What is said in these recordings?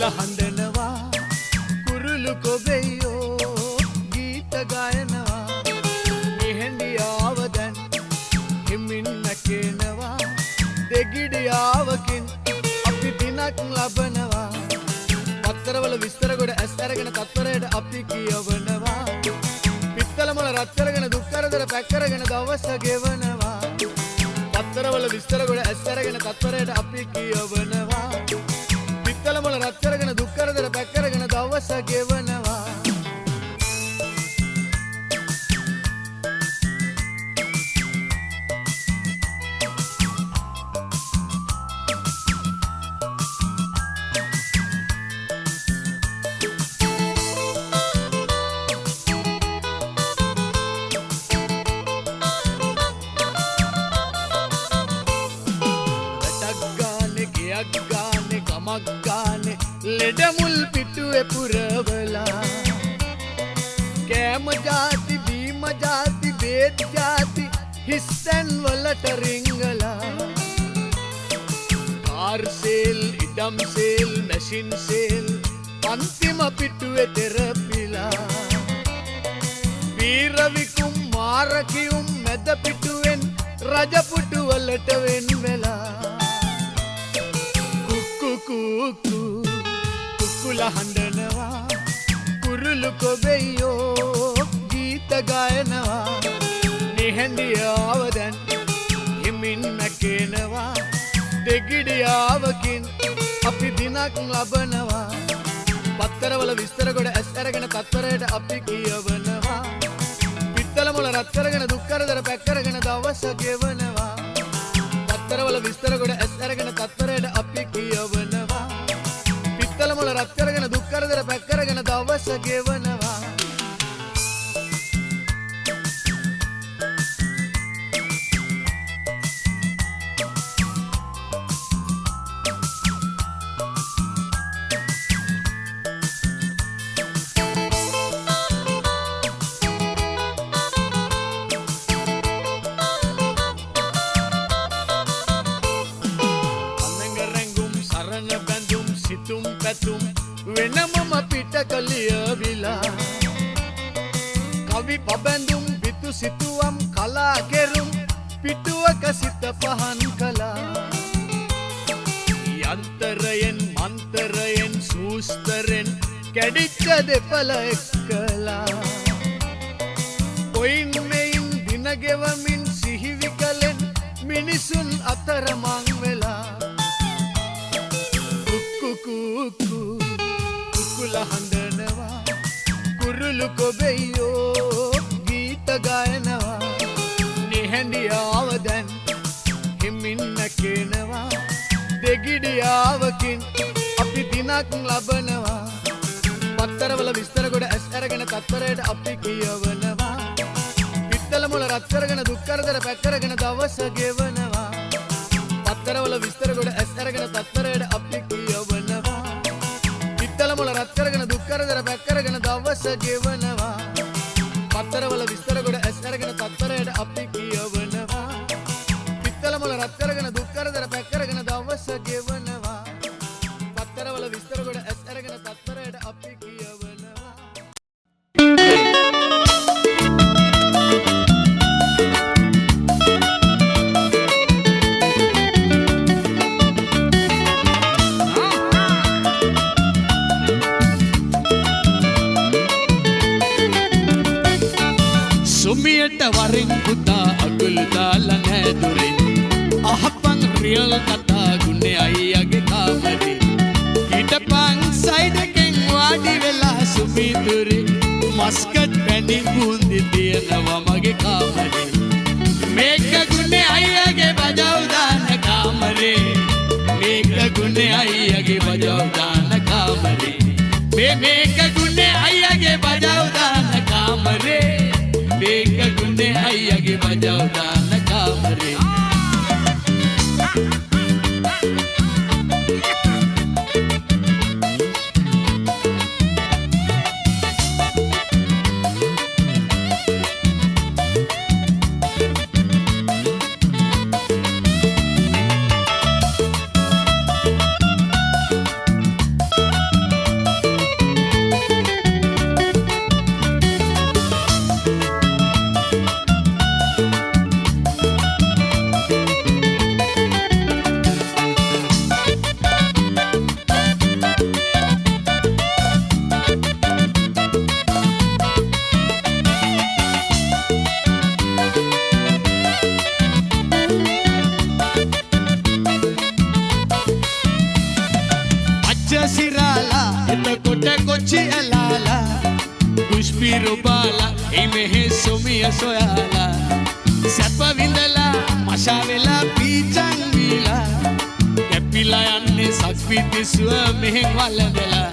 හඬනවා කුරුළු කොබෙයෝ ගීත ගයනවා නිහඬියාව දැන් හිමින් නැකෙනවා දෙගිඩියාවකින් අපි දිනක් ලබනවා පත්තරවල විස්තර කොට ඇස් අරගෙන තත්පරයට අපි කියවනවා පිත්තල මොළ රත් කරගෙන දුක් කරදර පැක් කරගෙන දවස ගෙවනවා පත්තරවල විස්තර කොට ඇස් අරගෙන තත්පරයට අපි කියවනවා පිත්තල මොළ රත් කරගෙන දුක් කරදර පැක් කරගෙන දවස ගෙවනවා ලෙඩමුල් පිටුවේ පුරවලා කෑම ජාති බීම ජාති බේත් ජාති හිස්සන් වලට රිංගලා කාර් සේල් ඉඩම් සේල් මැෂින් සේල් අන්තිම පිටුවේ තෙරපිලා වීරවිකුම් මාරකියුම් මැද පිටුවෙන් රජපුටු වලට වෙන් වෙලා කුක්කු කුකුල හඬනවා කුරුළු කොබෙයෝ ගීත ගයනවා නිහඬියාව දැන් හිමින් නැකෙනවා දෙගිඩියාවකින් අපි දිනක් ලබනවා පත්තරවල විස්තර කොට ඇස් අරගෙන තත්පරයට අපි කියවනවා පිත්තල මොළ රත් කරගෙන දුක් කරදර පැක් කරගෙන දවස ගෙවනවා පත්තරවල විස්තර කොට ඇස් අරගෙන තත්පරයට අපි කියවනවා පිත්තල මොළ රත් කරගෙන දුක් කරදර පැක් කරගෙන දවස ගෙවනවා සිතුම් පැතුම් වෙනමම පිටක ලියවිලා කවි පබැඳුම් පිතු සිතුවම් කලා කෙරුම් පිටුවක සිත පහන් කළා යන්තරයෙන් මන්තරයෙන් සූස්තරෙන් කැඩිච්ච දෙපළ එක්කලා කොයින් මෙයින් දිනගෙවමින් සිහිවි කලෙන් මිනිසුන් අතර මං වෙලා කුකුල හඬනවා කුරුළු කොබෙයෝ ගීත ගයනවා නිහඬියාව දැන් හිමින් නැකෙනවා දෙගිඩියාවකින් අපි දිනක් ලබනවා පත්තරවල විස්තර කොට ඇස් අරගෙන තත්පරයට අපි කියවනවා පිත්තල මොළ රත් කරගෙන දුක් කරදර පැක් කරගෙන දවස ගෙවනවා පත්තරවල විස්තර කොට ඇස් අරගෙන තත්පරයට අපි කියවනවා පිත්තල මොළ රත් කරගෙන දුක් කරදර පැක් කරගෙන දවස ගෙවනවා පත්තරවල විස්තර කොට ඇස් අරගෙන තත්පරයට අපි කියවනවා පිත්තල මොළ රත් කරගෙන දුක් කරදර පැක් කරගෙන දවස ගෙවනවා පත්තරවල විස්තර කොට ඇස් අරගෙන තත්පරයට අපි කියවනවා සුමියට වරින් පුතා අගුල් දාලා නැදුරේ අහපන් රියල් කතා ගුනේ අයියාගේ කාමරේ හිටපන් සයිඩ් එකෙන් වාඩි වෙලා සුමිතුරේ මස්කට් පැණි බූන්දි තියනවා මගේ කාමරේ මේක ගුනේ අයියාගේ බජව් දාන කාමරේ මේක ගුනේ අයියාගේ බජව් දාන කාමරේ මේක ගුනේ අයියාගේ බජව් දාන කාමරේ මේක ගුනේ අයියාගේ බජව් දාන කාමරේ ඇයි මෙහෙ සොමිය සොයාලා සැප විඳලා මශා වෙලා පීචන් වීලා කැපිලා යන්නේ සක්විතිසුව මෙහෙන් වලඳලා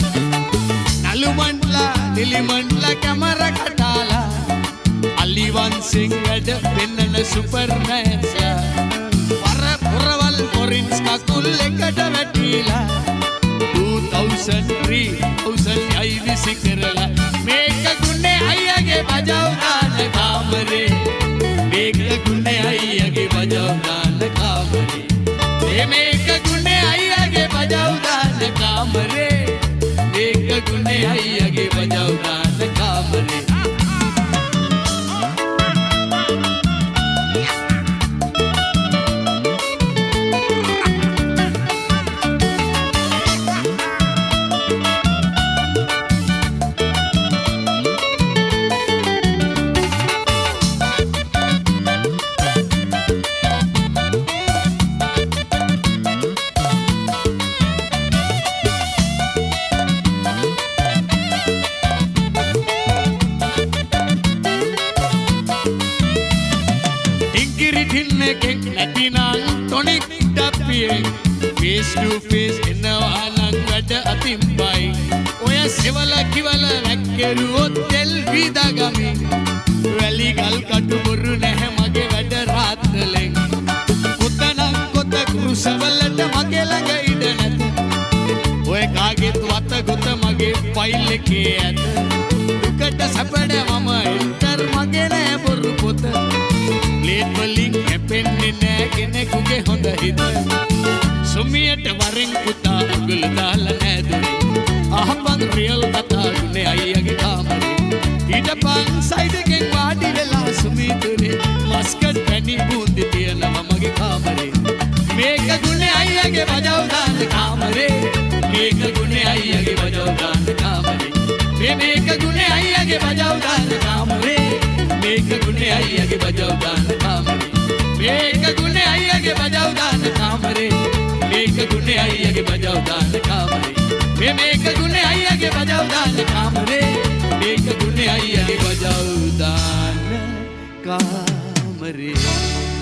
නළුමන්ලා නිලිමන්ලා කැමර කටාලා අලිවන්සිං වැඩ පෙන්නන සුපර්මෑන්ස්ලා පොරවල් ඔරින්ස් කකුල් එකට වැටිලා 2003 යයි විසි කරලා මේක ගුණේ අයියගේ බජව් දාන කාමරේ මේක ගුණේ අයියගේ බජව් දාන කාමරේ මේක ගුණේ අයියගේ බජව් දාන කාමරේ මේක ගුණේ අයියගේ බජව් දාන කාමරේ face to face එනවා නම් වැඩ අතිම්බයි ඔය සෙවල කිවල වැක්කරුවොත් තෙල් විදාගමි වැලි ගල් කටු බොරු නැහැ මගේ වැඩ රාත්‍රලෙන් කොතනම් කොත කුරුසවලට මගේ ළඟ ඉඩ නැත ඔය කාගෙත් වත ගොත මගේ ෆයිල් එකේ ඇත දුකට සැපඩ මම එන්ටර් මගේ නෑ බොරු පොත ප්ලේට් වලින් කැපෙන්නේ නෑ කෙනෙකුගේ හොඳ හිත සුමියට වරෙන් පුතා අඟුල දාලා නෑදුනේ අහපන් රියල් කතා ගුනේ අයියගේ කාමරේ ඊටපන් සයිඩ් එකෙන් වාඩි වෙලා සුමිතුනේ මස්කට් පැණි බූන්දි තියනවා මගේ කාමරේ මේක ගුනේ අයියගේ බජව් දාන කාමරේ මේක ගුනේ අයියගේ බජව් දාන කාමරේ මේක ගුනේ අයියගේ බජව් දාන කාමරේ මේක ගුනේ අයියගේ බජව් දාන කාමරේ මේක ගුනේ අයියගේ බජව් දාන කාමරේ මේක ගුණේ අයියගේ බජව් දාන කාමරේ මේක ගුණේ අයියගේ බජව් දාන කාමරේ මේක ගුණේ අයියගේ බජව් දාන කාමරේ